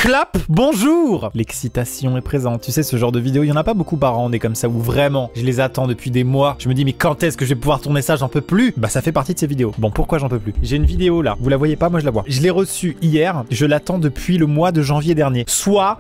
Clap, bonjour. L'excitation est présente. Tu sais, ce genre de vidéo, il y en a pas beaucoup par an, on est comme ça, où vraiment, je les attends depuis des mois. Je me dis, mais quand est-ce que je vais pouvoir tourner ça? J'en peux plus. Bah, ça fait partie de ces vidéos. Bon, pourquoi j'en peux plus? J'ai une vidéo là, vous la voyez pas, moi je la vois. Je l'ai reçue hier, je l'attends depuis le mois de janvier dernier. Soit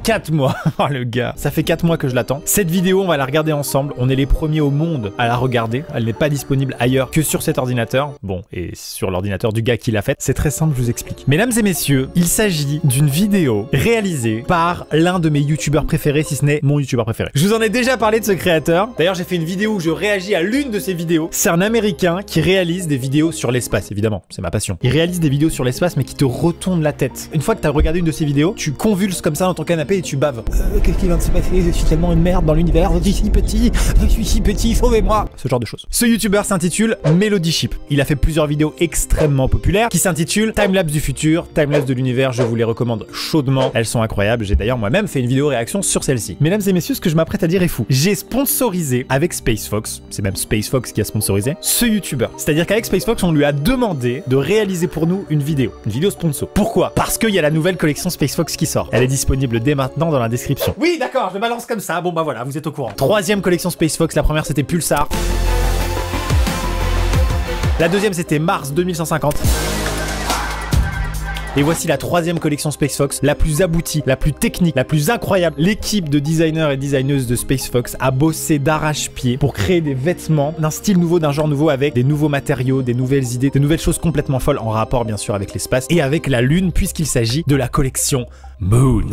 4 mois. Oh le gars. Ça fait 4 mois que je l'attends. Cette vidéo, on va la regarder ensemble. On est les premiers au monde à la regarder. Elle n'est pas disponible ailleurs que sur cet ordinateur. Bon, et sur l'ordinateur du gars qui l'a faite. C'est très simple, je vous explique. Mesdames et messieurs, il s'agit d'une vidéo réalisée par l'un de mes youtubeurs préférés, si ce n'est mon youtubeur préféré. Je vous en ai déjà parlé de ce créateur. D'ailleurs, j'ai fait une vidéo où je réagis à l'une de ses vidéos. C'est un Américain qui réalise des vidéos sur l'espace, évidemment. C'est ma passion. Il réalise des vidéos sur l'espace, mais qui te retournent la tête. Une fois que tu as regardé une de ses vidéos, tu convulses comme ça dans ton canapé et tu baves. Qu'est-ce qui vient de se passer? Je suis tellement une merde dans l'univers. Je suis si petit, sauvez-moi. Ce genre de choses. Ce youtubeur s'intitule Melody Ship. Il a fait plusieurs vidéos extrêmement populaires qui s'intitulent Timelapse du futur, Timelapse de l'univers. Je vous les recommande chaudement. Elles sont incroyables. J'ai d'ailleurs moi-même fait une vidéo réaction sur celle-ci. Mesdames et messieurs, ce que je m'apprête à dire est fou. J'ai sponsorisé avec SpaceFox, c'est même SpaceFox qui a sponsorisé, ce youtubeur. C'est-à-dire qu'avec SpaceFox, on lui a demandé de réaliser pour nous une vidéo sponsor. Pourquoi? Parce qu'il y a la nouvelle collection SpaceFox qui sort. Elle est disponible dès maintenant dans la description. Oui, d'accord, je balance comme ça. Bon bah voilà, vous êtes au courant. Troisième collection SpaceFox, la première c'était Pulsar. La deuxième c'était Mars 2150. Et voici la troisième collection SpaceFox, la plus aboutie, la plus technique, la plus incroyable. L'équipe de designers et designeuses de SpaceFox a bossé d'arrache-pied pour créer des vêtements d'un style nouveau, d'un genre nouveau, avec des nouveaux matériaux, des nouvelles idées, des nouvelles choses complètement folles en rapport bien sûr avec l'espace et avec la Lune, puisqu'il s'agit de la collection Moon.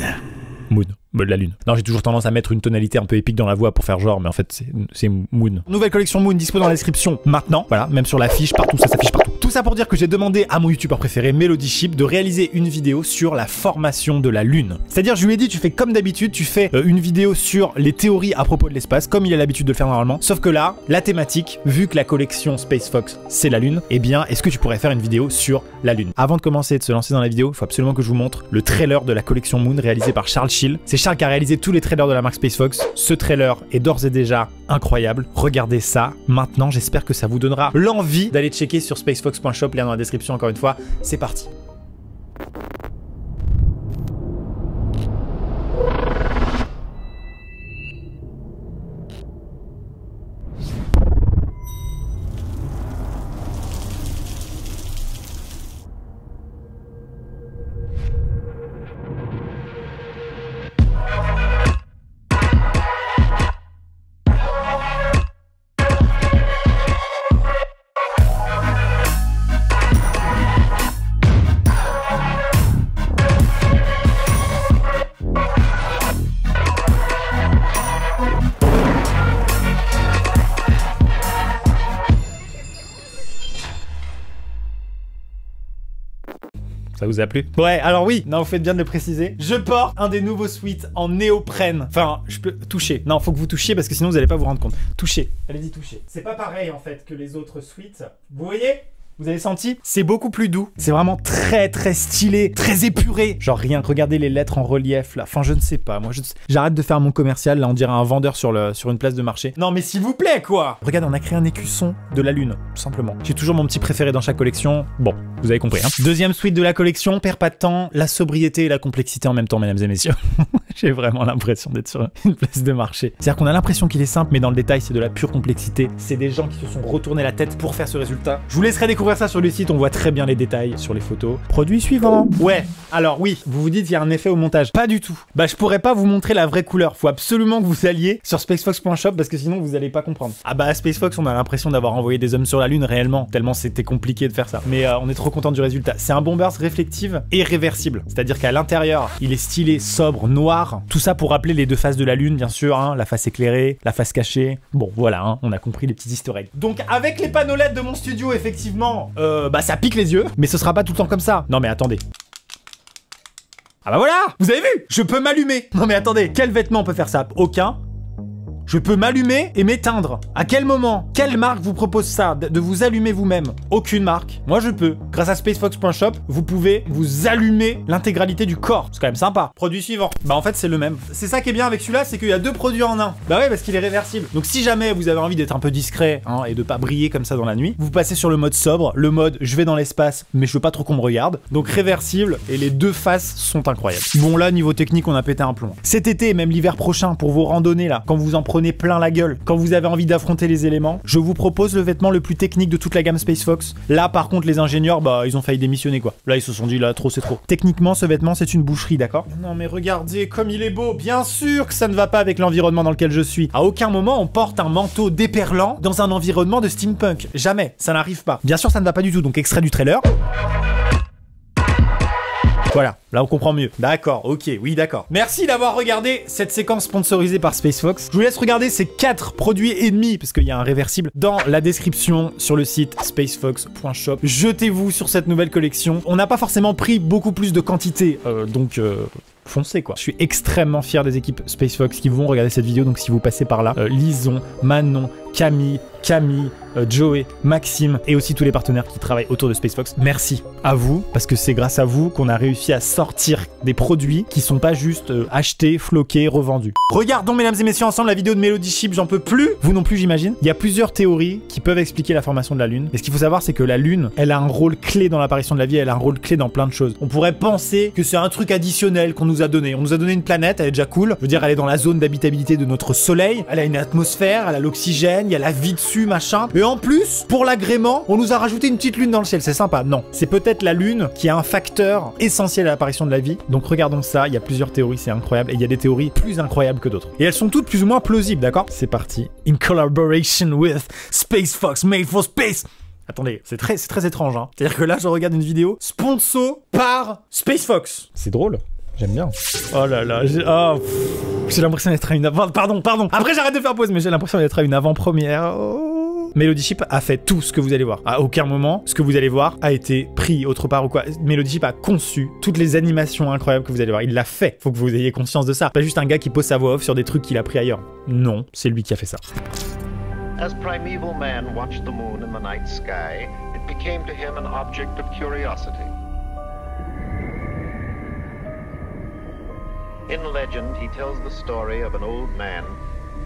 Moon. De la lune. Non, j'ai toujours tendance à mettre une tonalité un peu épique dans la voix pour faire genre, mais en fait, c'est Moon. Nouvelle collection Moon dispo dans la description maintenant. Voilà, même sur l'affiche, partout, ça s'affiche partout. Tout ça pour dire que j'ai demandé à mon youtubeur préféré, Melody Ship, de réaliser une vidéo sur la formation de la Lune. C'est-à-dire, je lui ai dit, tu fais comme d'habitude, tu fais une vidéo sur les théories à propos de l'espace, comme il a l'habitude de le faire normalement. Sauf que là, la thématique, vu que la collection SpaceFox, c'est la Lune, eh bien, est-ce que tu pourrais faire une vidéo sur la Lune? Avant de commencer de se lancer dans la vidéo, il faut absolument que je vous montre le trailer de la collection Moon réalisé par Charles Schill. C'est Charles qui a réalisé tous les trailers de la marque SpaceFox. Ce trailer est d'ores et déjà incroyable. Regardez ça. Maintenant, j'espère que ça vous donnera l'envie d'aller checker sur spacefox.shop, lien dans la description encore une fois. C'est parti. Ça vous a plu? Ouais, alors oui, non, vous faites bien de le préciser. Je porte un des nouveaux sweats en néoprène. Enfin, je peux toucher. Non, faut que vous touchiez parce que sinon vous allez pas vous rendre compte. Touchez. Allez-y, touchez. C'est pas pareil en fait que les autres sweats. Vous voyez? Vous avez senti? C'est beaucoup plus doux. C'est vraiment très stylé, très épuré. Genre rien, regardez les lettres en relief là. Enfin, je ne sais pas. Moi, j'arrête de faire mon commercial. Là, on dirait un vendeur sur une place de marché. Non, mais s'il vous plaît, quoi. Regardez, on a créé un écusson de la Lune, tout simplement. J'ai toujours mon petit préféré dans chaque collection. Bon, vous avez compris, hein. Deuxième suite de la collection, perd pas de temps. La sobriété et la complexité en même temps, mesdames et messieurs. J'ai vraiment l'impression d'être sur une place de marché. C'est-à-dire qu'on a l'impression qu'il est simple, mais dans le détail, c'est de la pure complexité. C'est des gens qui se sont retournés la tête pour faire ce résultat. Je vous laisserai découvrir ça sur le site, on voit très bien les détails sur les photos. Produit suivant. Ouais, alors oui, vous vous dites qu'il y a un effet au montage. Pas du tout. Bah je pourrais pas vous montrer la vraie couleur. Faut absolument que vous alliez sur spacefox.shop parce que sinon vous allez pas comprendre. Ah bah à SpaceFox, on a l'impression d'avoir envoyé des hommes sur la Lune réellement, tellement c'était compliqué de faire ça. Mais on est trop content du résultat. C'est un bombers réflective et réversible. C'est-à-dire qu'à l'intérieur, il est stylé, sobre, noir. Tout ça pour rappeler les deux faces de la Lune, bien sûr, hein, la face éclairée, la face cachée. Bon, voilà, hein, on a compris les petits easter eggs. Donc avec les panneaux LED de mon studio, effectivement, bah ça pique les yeux, mais ce sera pas tout le temps comme ça. Non mais attendez. Ah bah voilà, vous avez vu, je peux m'allumer. Non mais attendez, quel vêtement peut faire ça? Aucun. Je peux m'allumer et m'éteindre. À quel moment? Quelle marque vous propose ça? De vous allumer vous-même? Aucune marque. Moi, je peux. Grâce à spacefox.shop, vous pouvez vous allumer l'intégralité du corps. C'est quand même sympa. Produit suivant. Bah en fait, c'est le même. C'est ça qui est bien avec celui-là, c'est qu'il y a 2 produits en un. Bah ouais, parce qu'il est réversible. Donc si jamais vous avez envie d'être un peu discret hein, et de pas briller comme ça dans la nuit, vous passez sur le mode sobre, le mode je vais dans l'espace, mais je veux pas trop qu'on me regarde. Donc réversible et les 2 faces sont incroyables. Bon là, niveau technique, on a pété un plomb. Cet été et même l'hiver prochain, pour vos randonnées là, quand vous en prenez plein la gueule, quand vous avez envie d'affronter les éléments, je vous propose le vêtement le plus technique de toute la gamme SpaceFox. Là par contre, les ingénieurs, bah ils ont failli démissionner quoi. Là ils se sont dit là trop c'est trop. Techniquement, ce vêtement c'est une boucherie, d'accord? Non mais regardez comme il est beau. Bien sûr que ça ne va pas avec l'environnement dans lequel je suis. À aucun moment on porte un manteau déperlant dans un environnement de steampunk. Jamais, ça n'arrive pas. Bien sûr ça ne va pas du tout, donc extrait du trailer. Voilà, là on comprend mieux. D'accord, ok, oui d'accord. Merci d'avoir regardé cette séquence sponsorisée par SpaceFox. Je vous laisse regarder ces 4 produits ennemis, parce qu'il y a un réversible, dans la description sur le site spacefox.shop. Jetez-vous sur cette nouvelle collection. On n'a pas forcément pris beaucoup plus de quantité, donc foncez quoi. Je suis extrêmement fier des équipes SpaceFox qui vont regarder cette vidéo, donc si vous passez par là, Lison, Manon, Camille, Joey, Maxime et aussi tous les partenaires qui travaillent autour de SpaceFox. Merci à vous parce que c'est grâce à vous qu'on a réussi à sortir des produits qui sont pas juste achetés, floqués, revendus. Regardons mesdames et messieurs ensemble la vidéo de Melody Ship, j'en peux plus. Vous non plus j'imagine. Il y a plusieurs théories qui peuvent expliquer la formation de la Lune. Et ce qu'il faut savoir c'est que la Lune, elle a un rôle clé dans l'apparition de la vie, elle a un rôle clé dans plein de choses. On pourrait penser que c'est un truc additionnel qu'on nous a donné. On nous a donné une planète, elle est déjà cool. Je veux dire elle est dans la zone d'habitabilité de notre soleil, elle a une atmosphère, elle a l'oxygène, il y a la vie dessus, machin. Et en plus, pour l'agrément, on nous a rajouté une petite lune dans le ciel, c'est sympa. Non, c'est peut-être la lune qui a un facteur essentiel à l'apparition de la vie. Donc regardons ça, il y a plusieurs théories, c'est incroyable. Et il y a des théories plus incroyables que d'autres. Et elles sont toutes plus ou moins plausibles, d'accord? C'est parti. In collaboration with SpaceFox, made for space. Attendez, c'est très étrange, hein. C'est-à-dire que là, je regarde une vidéo sponsor par SpaceFox. C'est drôle. J'aime bien. Oh là là, j'ai l'impression d'être à une avant... Pardon. Après, j'arrête de faire pause, mais j'ai l'impression d'être à une avant-première. Oh. Melody Ship a fait tout ce que vous allez voir. À aucun moment, ce que vous allez voir a été pris autre part ou quoi. Melody Ship a conçu toutes les animations incroyables que vous allez voir. Il l'a fait. Faut que vous ayez conscience de ça. Pas juste un gars qui pose sa voix off sur des trucs qu'il a pris ailleurs. Non, c'est lui qui a fait ça. As primeval man watched the moon in the night sky, it became to him an object of curiosity. In legend, he tells the story of an old man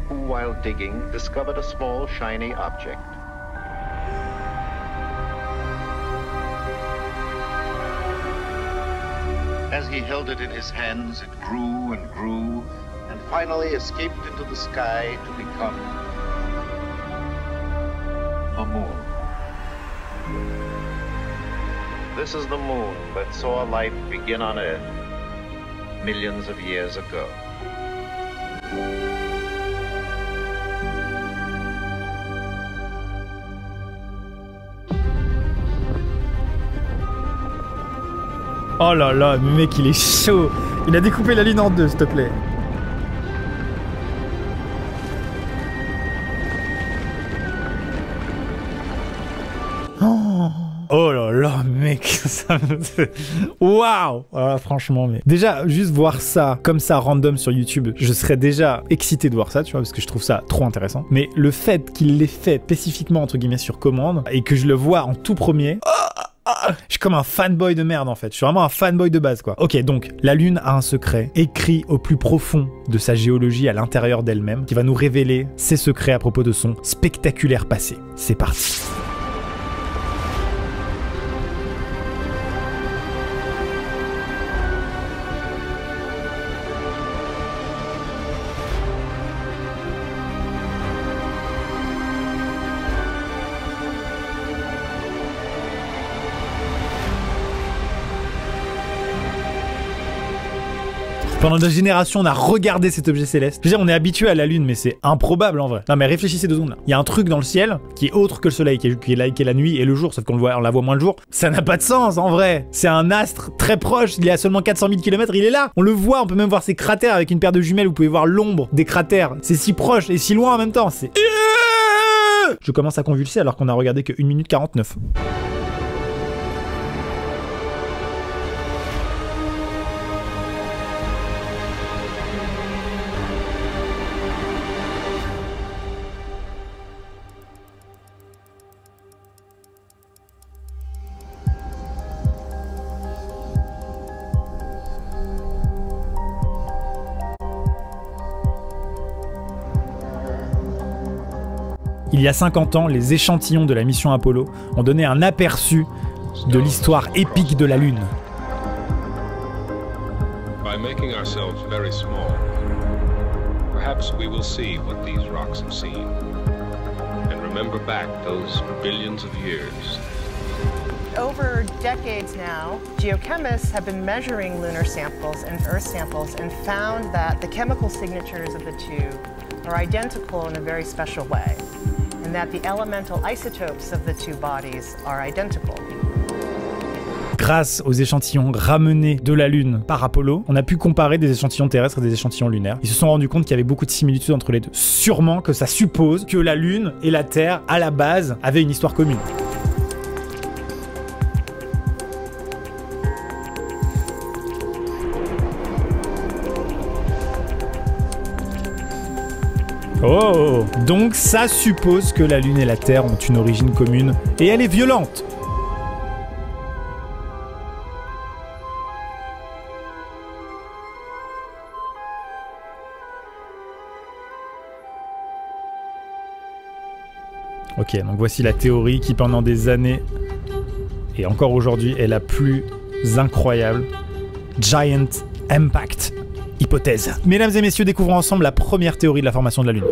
who, while digging, discovered a small, shiny object. As he held it in his hands, it grew and grew, and finally escaped into the sky to become a moon. This is the moon that saw life begin on Earth millions of years ago. Oh là là, le mec il est chaud. Il a découpé la lune en 2, s'il te plaît. Oh là là, mec, ça me... Waouh! Ah, franchement, mais... Déjà, juste voir ça, comme ça, random sur YouTube, je serais déjà excité de voir ça, tu vois, parce que je trouve ça trop intéressant. Mais le fait qu'il l'ait fait spécifiquement, entre guillemets, sur commande, et que je le vois en tout premier... Je suis comme un fanboy de merde en fait, je suis vraiment un fanboy de base quoi. Ok, donc la Lune a un secret écrit au plus profond de sa géologie à l'intérieur d'elle-même qui va nous révéler ses secrets à propos de son spectaculaire passé. C'est parti. Pendant des générations, on a regardé cet objet céleste. Je veux dire, on est habitué à la Lune, mais c'est improbable en vrai. Non, mais réfléchissez 2 secondes là. Il y a un truc dans le ciel qui est autre que le soleil, qui est la nuit et le jour, sauf qu'on la voit moins le jour. Ça n'a pas de sens en vrai. C'est un astre très proche, il est à seulement 400 000 km, il est là. On le voit, on peut même voir ses cratères avec une paire de jumelles, vous pouvez voir l'ombre des cratères. C'est si proche et si loin en même temps. C'est... Je commence à convulser alors qu'on a regardé que 1 minute 49. Il y a 50 ans, les échantillons de la mission Apollo ont donné un aperçu de l'histoire épique de la Lune. By making ourselves very small, perhaps we will see what these rocks have seen, and remember back those billions of years. Over decades now, geochemists have been measuring lunar samples and Earth samples and found that the chemical signatures of the two are identical in a very special way, and that the elemental isotopes of the two bodies are identical. Grâce aux échantillons ramenés de la Lune par Apollo, on a pu comparer des échantillons terrestres et des échantillons lunaires. Ils se sont rendus compte qu'il y avait beaucoup de similitudes entre les deux. Sûrement que ça suppose que la Lune et la Terre, à la base, avaient une histoire commune. Oh! Donc ça suppose que la Lune et la Terre ont une origine commune, et elle est violente! Ok, donc voici la théorie qui pendant des années, et encore aujourd'hui, est la plus incroyable. Giant Impact hypothèse. Mesdames et messieurs, découvrons ensemble la première théorie de la formation de la Lune.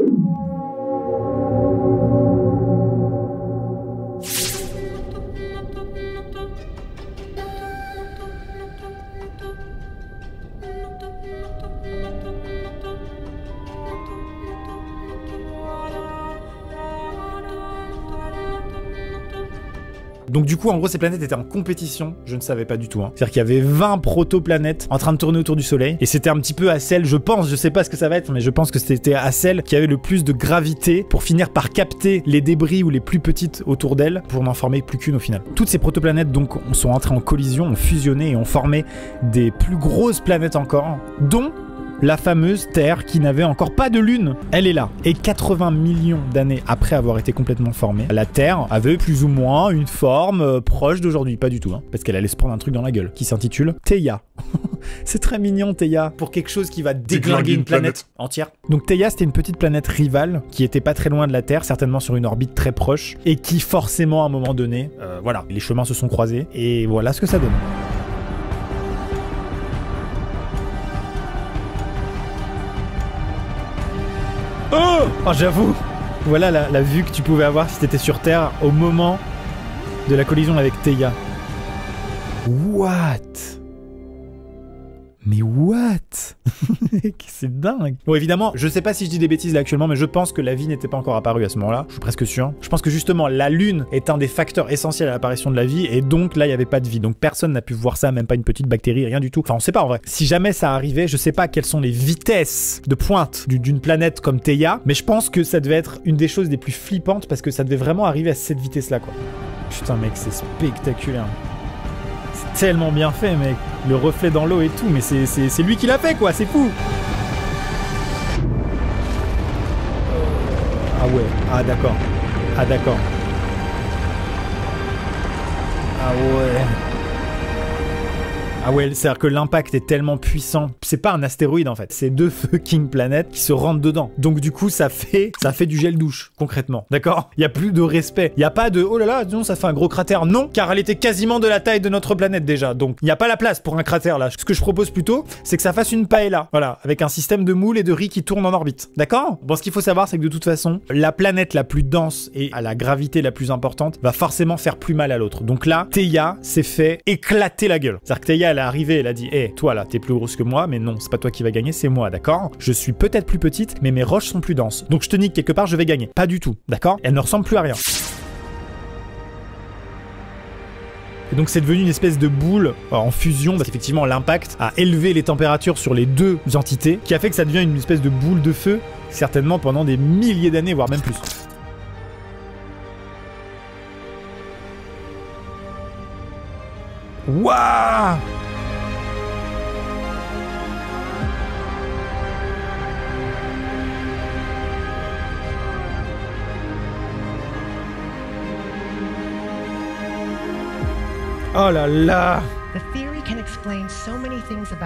Donc du coup, en gros, ces planètes étaient en compétition. Je ne savais pas du tout. C'est-à-dire qu'il y avait 20 protoplanètes en train de tourner autour du Soleil. Et c'était un petit peu à celle, je pense, je sais pas ce que ça va être, mais je pense que c'était à celle qui avait le plus de gravité pour finir par capter les débris ou les plus petites autour d'elle pour n'en former plus qu'une au final. Toutes ces protoplanètes donc sont entrées en collision, ont fusionné et ont formé des plus grosses planètes encore, dont la fameuse Terre qui n'avait encore pas de lune. Elle est là. Et 80 millions d'années après avoir été complètement formée, la Terre avait plus ou moins une forme proche d'aujourd'hui. Pas du tout, parce qu'elle allait se prendre un truc dans la gueule qui s'intitule Theia. C'est très mignon, Theia, pour quelque chose qui va déglinguer une planète entière. Donc Theia, c'était une petite planète rivale qui était pas très loin de la Terre, certainement sur une orbite très proche, et qui forcément à un moment donné, voilà, les chemins se sont croisés, et voilà ce que ça donne. Oh, j'avoue. Voilà la vue que tu pouvais avoir si t'étais sur Terre au moment de la collision avec Theia. What? Mais what? C'est dingue. Bon, évidemment, je sais pas si je dis des bêtises là actuellement, mais je pense que la vie n'était pas encore apparue à ce moment-là. Je suis presque sûr. Je pense que justement, la Lune est un des facteurs essentiels à l'apparition de la vie, et donc là, il n'y avait pas de vie. Donc personne n'a pu voir ça, même pas une petite bactérie, rien du tout. Enfin, on sait pas en vrai. Si jamais ça arrivait, je sais pas quelles sont les vitesses de pointe d'une planète comme Theia, mais je pense que ça devait être une des choses les plus flippantes parce que ça devait vraiment arriver à cette vitesse-là, quoi. Putain, mec, c'est spectaculaire. Tellement bien fait, mec. Le reflet dans l'eau et tout, mais c'est lui qui l'a fait, quoi. C'est fou. Ah ouais. Ah d'accord. Ah d'accord. Ah ouais. Ah ouais, c'est-à-dire que l'impact est tellement puissant. C'est pas un astéroïde en fait, c'est deux fucking planètes qui se rentrent dedans. Donc du coup, ça fait du gel douche, concrètement. D'accord? Il y a plus de respect. Il y a pas de oh là là, disons ça fait un gros cratère. Non, car elle était quasiment de la taille de notre planète déjà. Donc il n'y a pas la place pour un cratère là. Ce que je propose plutôt, c'est que ça fasse une paella. Voilà, avec un système de moules et de riz qui tourne en orbite. D'accord? Bon, ce qu'il faut savoir, c'est que de toute façon, la planète la plus dense et à la gravité la plus importante va forcément faire plus mal à l'autre. Donc là, Theia s'est fait éclater la gueule. C'est-à-dire que Theia, elle est arrivée, elle a dit hey, toi là, t'es plus grosse que moi, mais non, c'est pas toi qui va gagner, c'est moi, d'accord? Je suis peut-être plus petite, mais mes roches sont plus denses. Donc je te nique quelque part, je vais gagner. Pas du tout, d'accord? Elle ne ressemble plus à rien. Et donc c'est devenu une espèce de boule en fusion, parce qu'effectivement l'impact a élevé les températures sur les deux entités, qui a fait que ça devient une espèce de boule de feu, certainement pendant des milliers d'années, voire même plus. Waouh! Oh là là!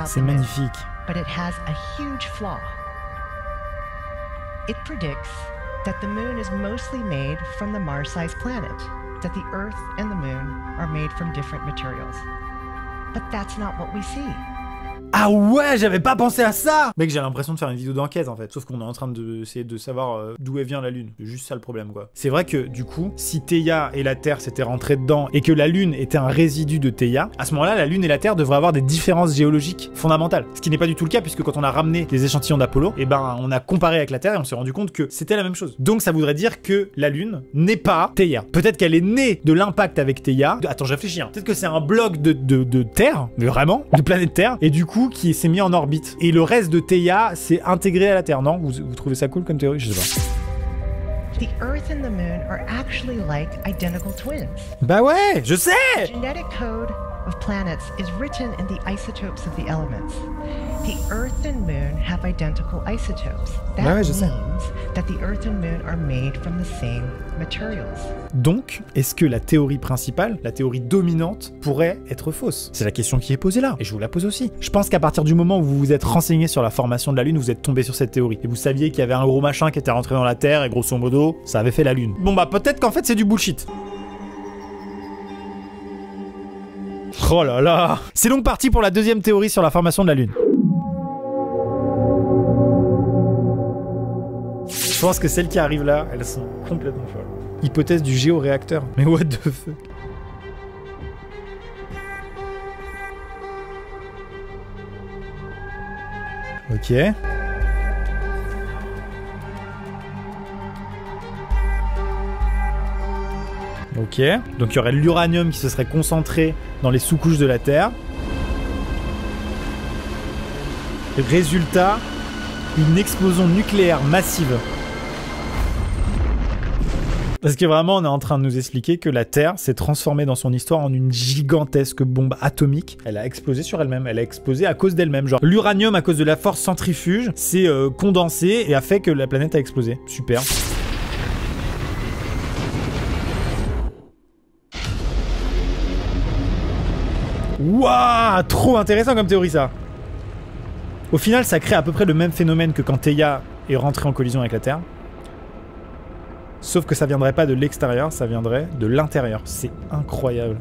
C'est magnifique. But it has a huge flaw. It predicts that the moon is mostly made from the Mars-sized planet, that the Earth and the moon are made from different materials. But that's not what we see. Ah ouais, j'avais pas pensé à ça. Mec, j'ai l'impression de faire une vidéo d'enquête en fait. Sauf qu'on est en train d'essayer de savoir d'où elle vient la Lune. C'est juste ça le problème quoi. C'est vrai que du coup, si Theia et la Terre s'étaient rentrées dedans et que la Lune était un résidu de Theia, à ce moment-là, la Lune et la Terre devraient avoir des différences géologiques fondamentales. Ce qui n'est pas du tout le cas puisque quand on a ramené des échantillons d'Apollo, eh ben on a comparé avec la Terre et on s'est rendu compte que c'était la même chose. Donc ça voudrait dire que la Lune n'est pas Theia. Peut-être qu'elle est née de l'impact avec Theia. Attends, je réfléchis. Hein. Peut-être que c'est un bloc de Terre, mais vraiment, de planète Terre, et du coup qui s'est mis en orbite. Et le reste de Theia s'est intégré à la Terre, non? Vous trouvez ça cool comme théorie? Je sais pas. The Earth and the Moon are actually like identical twins. Bah ouais, je sais! The genetic code of planets is written in the isotopes of the elements. The Earth and Moon have identical isotopes. That Bah ouais, je means sais. that the Earth and Moon are made from the same materials. Donc, est-ce que la théorie principale, la théorie dominante, pourrait être fausse? C'est la question qui est posée là, et je vous la pose aussi. Je pense qu'à partir du moment où vous vous êtes renseigné sur la formation de la Lune, vous êtes tombé sur cette théorie. Et vous saviez qu'il y avait un gros machin qui était rentré dans la Terre, et grosso modo, ça avait fait la Lune. Bon bah peut-être qu'en fait c'est du bullshit. Oh là là! C'est donc parti pour la deuxième théorie sur la formation de la Lune. Je pense que celles qui arrivent là, elles sont complètement folles. Hypothèse du géoréacteur. Mais what the fuck? Ok. Ok. Donc il y aurait l'uranium qui se serait concentré dans les sous-couches de la Terre. Résultat, une explosion nucléaire massive. Parce que vraiment, on est en train de nous expliquer que la Terre s'est transformée dans son histoire en une gigantesque bombe atomique. Elle a explosé sur elle-même, elle a explosé à cause d'elle-même. Genre, l'uranium, à cause de la force centrifuge, s'est condensé et a fait que la planète a explosé. Super. Waouh, trop intéressant comme théorie ça. Au final, ça crée à peu près le même phénomène que quand Theia est rentrée en collision avec la Terre. Sauf que ça viendrait pas de l'extérieur, ça viendrait de l'intérieur. C'est incroyable.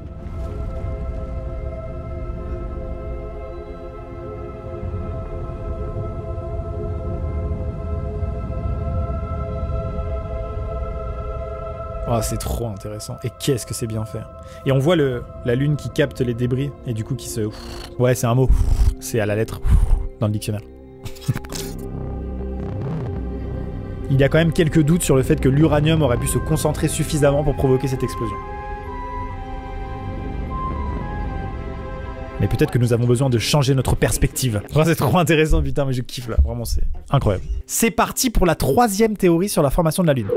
Oh, c'est trop intéressant. Et qu'est-ce que c'est bien fait. Et on voit la Lune qui capte les débris et du coup qui se... Ouais, c'est un mot. C'est à la lettre dans le dictionnaire. Il y a quand même quelques doutes sur le fait que l'uranium aurait pu se concentrer suffisamment pour provoquer cette explosion. Mais peut-être que nous avons besoin de changer notre perspective. Oh, c'est trop intéressant, putain, mais je kiffe là. Vraiment, c'est incroyable. C'est parti pour la troisième théorie sur la formation de la Lune.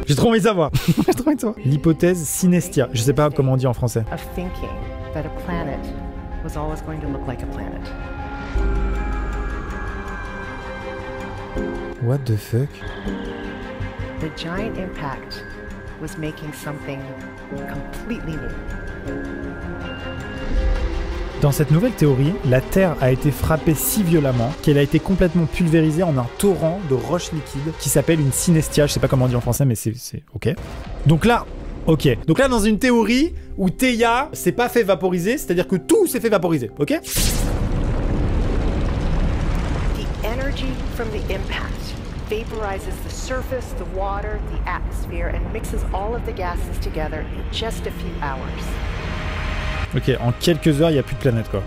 J'ai trop envie de savoir. J'ai trop envie de savoir. L'hypothèse Synestia. Je sais pas comment on dit en français. Of thinking that a planet was always going to look like a planet. What the fuck? The giant impact was making something completely new. Dans cette nouvelle théorie, la Terre a été frappée si violemment qu'elle a été complètement pulvérisée en un torrent de roches liquides qui s'appelle une synestia. Je sais pas comment on dit en français, mais c'est ok. Donc là, ok. Donc là, dans une théorie où Theia s'est pas fait vaporiser, c'est-à-dire que tout s'est fait vaporiser, ok? The energy from the impact vaporizes the surface, the water, the atmosphere, and mixes all of the gases together in just a few hours. Ok, en quelques heures, il n'y a plus de planète, quoi.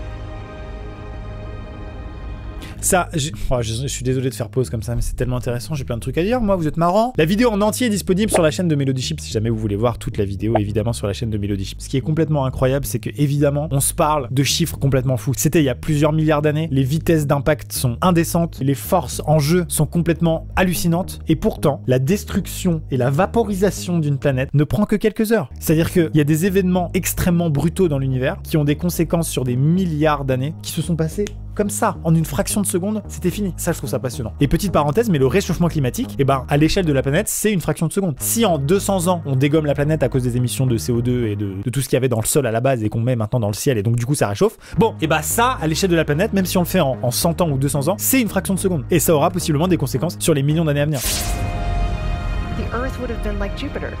Ça, je suis désolé de faire pause comme ça, mais c'est tellement intéressant, j'ai plein de trucs à dire, moi, vous êtes marrant. La vidéo en entier est disponible sur la chaîne de Melody Chip, si jamais vous voulez voir toute la vidéo, évidemment, sur la chaîne de Melody Chip. Ce qui est complètement incroyable, c'est que, évidemment, on se parle de chiffres complètement fous. C'était il y a plusieurs milliards d'années, les vitesses d'impact sont indécentes, les forces en jeu sont complètement hallucinantes, et pourtant, la destruction et la vaporisation d'une planète ne prend que quelques heures. C'est-à-dire qu'il y a des événements extrêmement brutaux dans l'univers, qui ont des conséquences sur des milliards d'années, qui se sont passés comme ça, en une fraction de seconde, c'était fini. Ça, je trouve ça passionnant. Et petite parenthèse, mais le réchauffement climatique, eh ben, à l'échelle de la planète, c'est une fraction de seconde. Si en 200 ans, on dégomme la planète à cause des émissions de CO2 et de tout ce qu'il y avait dans le sol à la base et qu'on met maintenant dans le ciel et donc du coup ça réchauffe, bon, et bah ça, à l'échelle de la planète, même si on le fait en 100 ans ou 200 ans, c'est une fraction de seconde. Et ça aura possiblement des conséquences sur les millions d'années à venir. The Earth would have been like Jupiter.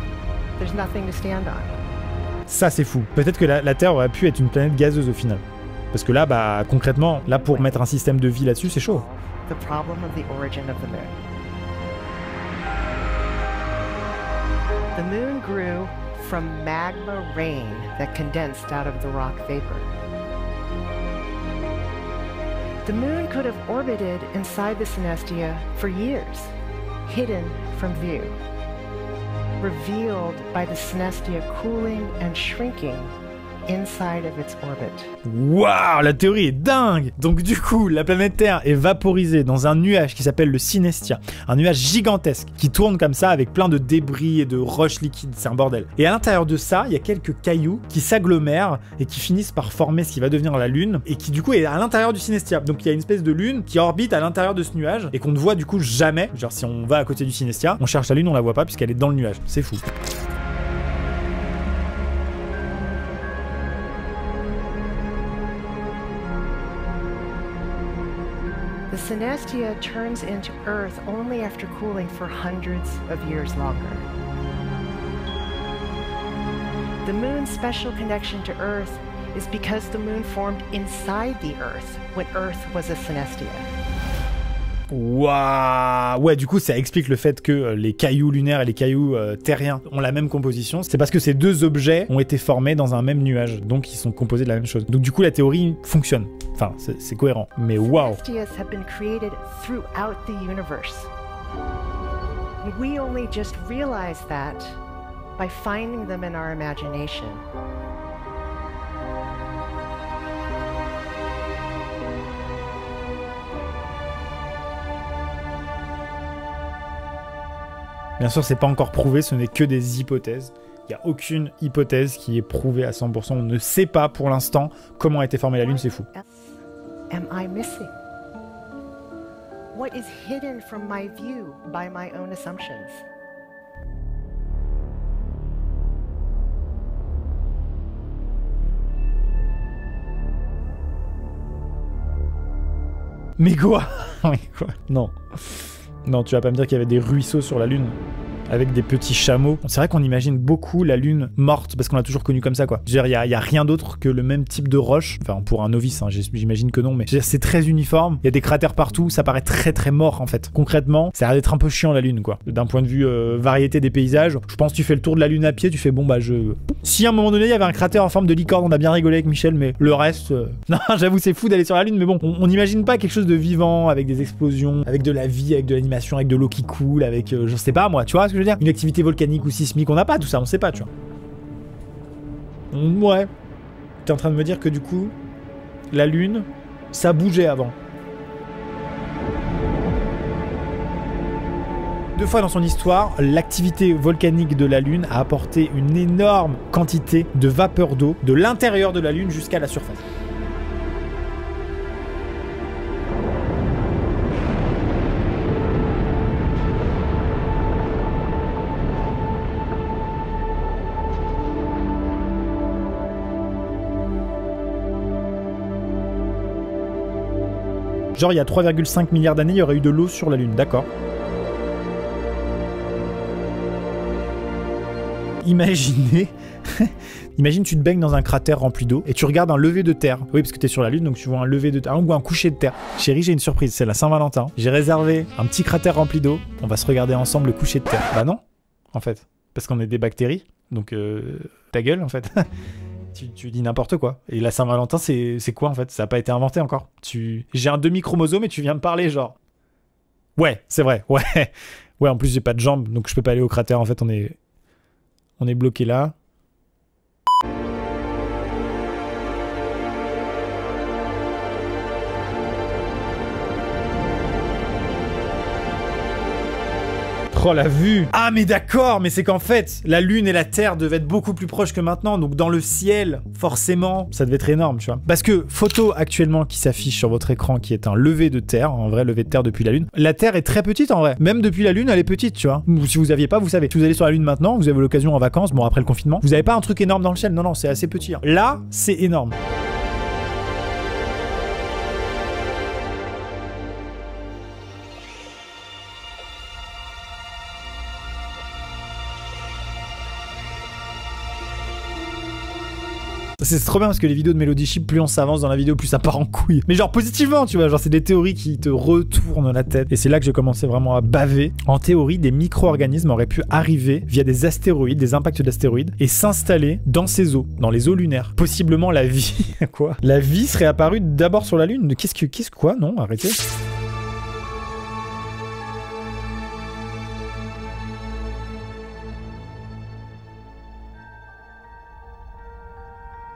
There's nothing to stand on. Ça, c'est fou. Peut-être que la Terre aurait pu être une planète gazeuse au final. Parce que là, bah, concrètement, là, pour mettre un système de vie là-dessus, c'est chaud. The problem of the origin of the moon. The moon grew from magma rain that condensed out of the rock vapor. The moon could have orbited inside the synestia for years, hidden from view, revealed by the synestia cooling and shrinking inside of its orbit. Waouh, la théorie est dingue! Donc du coup, la planète Terre est vaporisée dans un nuage qui s'appelle le synestia, un nuage gigantesque qui tourne comme ça avec plein de débris et de roches liquides, c'est un bordel. Et à l'intérieur de ça, il y a quelques cailloux qui s'agglomèrent et qui finissent par former ce qui va devenir la Lune et qui du coup est à l'intérieur du synestia. Donc il y a une espèce de Lune qui orbite à l'intérieur de ce nuage et qu'on ne voit du coup jamais. Genre si on va à côté du synestia, on cherche la Lune, on la voit pas puisqu'elle est dans le nuage. C'est fou. The synestia turns into Earth only after cooling for hundreds of years longer. The moon's special connection to Earth is because the moon formed inside the Earth when Earth was a synestia. Waouh! Ouais, du coup, ça explique le fait que les cailloux lunaires et les cailloux terriens ont la même composition. C'est parce que ces deux objets ont été formés dans un même nuage, donc ils sont composés de la même chose. Donc du coup, la théorie fonctionne. Enfin, c'est cohérent. Mais waouh! Synestias have been created throughout the universe. We only just realize that by finding them in our imagination. Bien sûr, c'est pas encore prouvé, ce n'est que des hypothèses. Il n'y a aucune hypothèse qui est prouvée à 100%. On ne sait pas pour l'instant comment a été formée la Lune, c'est fou. Am I missing? What is hidden from my view by my own assumptions? Mais quoi? Mais quoi? Non. Non, tu vas pas me dire qu'il y avait des ruisseaux sur la Lune avec des petits chameaux. C'est vrai qu'on imagine beaucoup la Lune morte parce qu'on l'a toujours connue comme ça, quoi. Je veux dire, il y a rien d'autre que le même type de roche. Enfin, pour un novice, hein, j'imagine que non, mais je veux dire, c'est très uniforme. Il y a des cratères partout, ça paraît très très mort en fait. Concrètement, ça a l'air d'être un peu chiant la Lune, quoi. D'un point de vue variété des paysages, je pense que tu fais le tour de la Lune à pied, tu fais bon bah je. Si à un moment donné il y avait un cratère en forme de licorne, on a bien rigolé avec Michel, mais le reste, non, j'avoue c'est fou d'aller sur la Lune, mais bon, on n'imagine pas quelque chose de vivant avec des explosions, avec de la vie, avec de l'animation, avec de l'eau qui coule, avec je sais pas moi, tu vois ce que je veux dire? Une activité volcanique ou sismique, on n'a pas tout ça, on sait pas, tu vois. Ouais. T'es en train de me dire que du coup, la Lune, ça bougeait avant. Deux fois dans son histoire, l'activité volcanique de la Lune a apporté une énorme quantité de vapeur d'eau de l'intérieur de la Lune jusqu'à la surface. Genre il y a 3,5 milliards d'années, il y aurait eu de l'eau sur la Lune, d'accord. Imaginez, imagine tu te baignes dans un cratère rempli d'eau et tu regardes un lever de terre. Oui, parce que t'es sur la Lune, donc tu vois un lever de terre ou un coucher de terre. Chérie, j'ai une surprise, c'est la Saint-Valentin. J'ai réservé un petit cratère rempli d'eau. On va se regarder ensemble le coucher de terre. Bah non, en fait, parce qu'on est des bactéries, donc ta gueule en fait. Tu dis n'importe quoi. Et la Saint-Valentin, c'est quoi en fait? Ça n'a pas été inventé encore. J'ai un demi-chromosome et tu viens me parler genre... Ouais, c'est vrai, ouais. Ouais, en plus j'ai pas de jambes, donc je peux pas aller au cratère. En fait, on est bloqué là. Oh la vue. Ah mais d'accord, mais c'est qu'en fait, la Lune et la Terre devaient être beaucoup plus proches que maintenant, donc dans le ciel, forcément, ça devait être énorme, tu vois. Parce que photo actuellement qui s'affiche sur votre écran, qui est un lever de Terre, un vrai lever de Terre depuis la Lune. La Terre est très petite en vrai. Même depuis la Lune, elle est petite, tu vois. Si vous aviez pas, vous savez. Si vous allez sur la Lune maintenant, vous avez l'occasion en vacances, bon après le confinement, vous avez pas un truc énorme dans le ciel. Non, non, c'est assez petit. Hein. Là, c'est énorme. C'est trop bien parce que les vidéos de Melody Ship, plus on s'avance dans la vidéo, plus ça part en couille. Mais genre positivement, tu vois, genre c'est des théories qui te retournent la tête. Et c'est là que j'ai commencé vraiment à baver. En théorie, des micro-organismes auraient pu arriver via des astéroïdes, des impacts d'astéroïdes, et s'installer dans ces eaux, dans les eaux lunaires. Possiblement la vie. Quoi? La vie serait apparue d'abord sur la Lune. Qu'est-ce quoi? Non, arrêtez.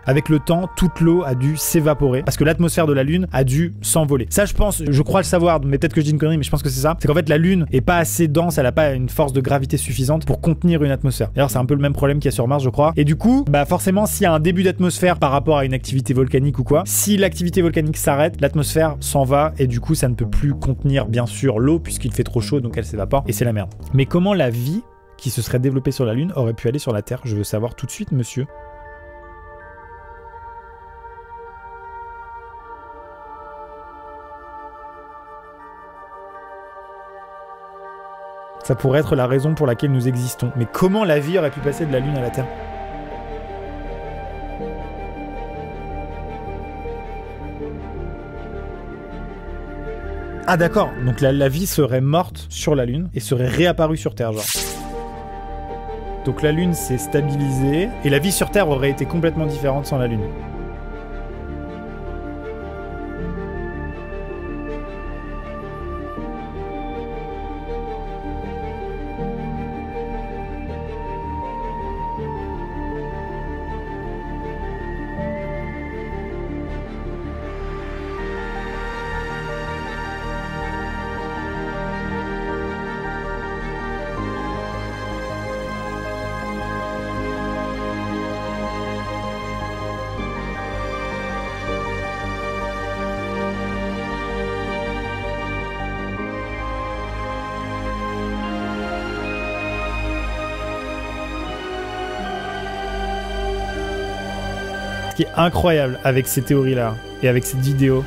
Avec le temps, toute l'eau a dû s'évaporer parce que l'atmosphère de la Lune a dû s'envoler. Ça, je pense, je crois le savoir, mais peut-être que je dis une connerie, mais je pense que c'est ça. C'est qu'en fait, la Lune est pas assez dense, elle a pas une force de gravité suffisante pour contenir une atmosphère. D'ailleurs, c'est un peu le même problème qu'il y a sur Mars, je crois. Et du coup, bah forcément, s'il y a un début d'atmosphère par rapport à une activité volcanique ou quoi, si l'activité volcanique s'arrête, l'atmosphère s'en va et du coup, ça ne peut plus contenir, bien sûr, l'eau puisqu'il fait trop chaud, donc elle s'évapore et c'est la merde. Mais comment la vie qui se serait développée sur la Lune aurait pu aller sur la Terre? Je veux savoir tout de suite, monsieur. Ça pourrait être la raison pour laquelle nous existons. Mais comment la vie aurait pu passer de la Lune à la Terre? Ah d'accord, donc la vie serait morte sur la Lune et serait réapparue sur Terre, genre. Donc la Lune s'est stabilisée et la vie sur Terre aurait été complètement différente sans la Lune. Ce qui est incroyable avec ces théories-là et avec cette vidéo,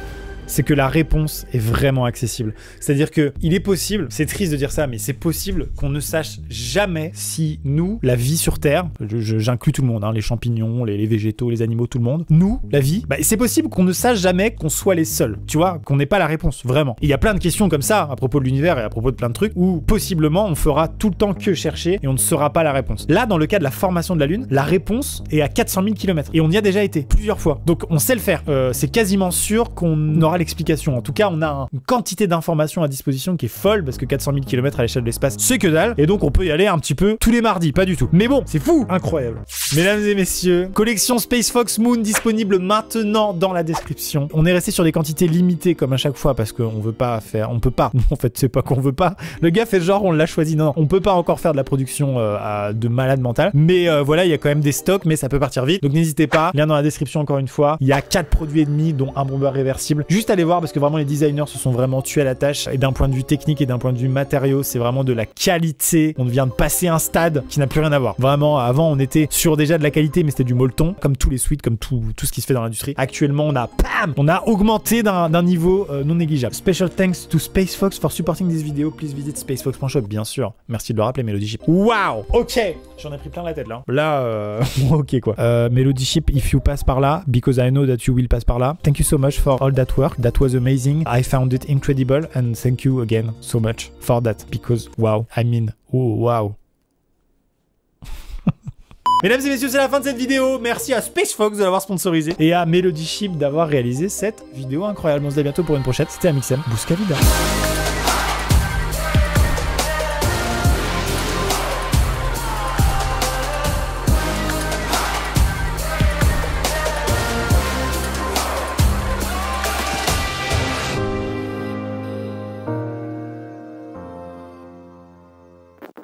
c'est que la réponse est vraiment accessible. C'est-à-dire que il est possible, c'est triste de dire ça, mais c'est possible qu'on ne sache jamais si nous, la vie sur Terre, j'inclus tout le monde, hein, les champignons, les végétaux, les animaux, tout le monde, nous, la vie, bah, c'est possible qu'on ne sache jamais qu'on soit les seuls, tu vois, qu'on n'ait pas la réponse, vraiment. Il y a plein de questions comme ça à propos de l'univers et à propos de plein de trucs où possiblement on fera tout le temps que chercher et on ne saura pas la réponse. Là, dans le cas de la formation de la Lune, la réponse est à 400 000 km et on y a déjà été plusieurs fois. Donc on sait le faire. C'est quasiment sûr qu'on aura l'explication. En tout cas, on a une quantité d'informations à disposition qui est folle parce que 400 000 km à l'échelle de l'espace, c'est que dalle. Et donc, on peut y aller un petit peu tous les mardis, pas du tout. Mais bon, c'est fou, incroyable. Mesdames et messieurs, collection Space Fox Moon disponible maintenant dans la description. On est resté sur des quantités limitées comme à chaque fois parce qu'on veut pas faire, on peut pas. En fait, c'est pas qu'on veut pas. Le gars fait genre on l'a choisi. Non, on peut pas encore faire de la production de malade mental. Mais voilà, il y a quand même des stocks, mais ça peut partir vite. Donc n'hésitez pas. Lien dans la description encore une fois. Il y a 4 produits et demi, dont un bombeur réversible. Juste allez voir parce que vraiment les designers se sont vraiment tués à la tâche et d'un point de vue technique et d'un point de vue matériaux, c'est vraiment de la qualité. On vient de passer un stade qui n'a plus rien à voir. Vraiment, avant on était sur déjà de la qualité, mais c'était du molleton, comme tous les suites, comme tout ce qui se fait dans l'industrie. Actuellement, on a augmenté d'un niveau non négligeable. Special thanks to Space Fox for supporting this video. Please visit spacefox.shop, bien sûr. Merci de le rappeler, Melody Ship. Waouh, ok, j'en ai pris plein la tête là. Là, ok quoi. Melody Ship, if you pass par là, because I know that you will pass par là. Thank you so much for all that work. That was amazing. I found it incredible and thank you again so much for that because wow, I mean, oh wow. Mesdames et messieurs, c'est la fin de cette vidéo. Merci à Space Fox de l'avoir sponsorisé et à Melody Ship d'avoir réalisé cette vidéo incroyable. On se dit à bientôt pour une prochaine. C'était Amixem. Bouscalida.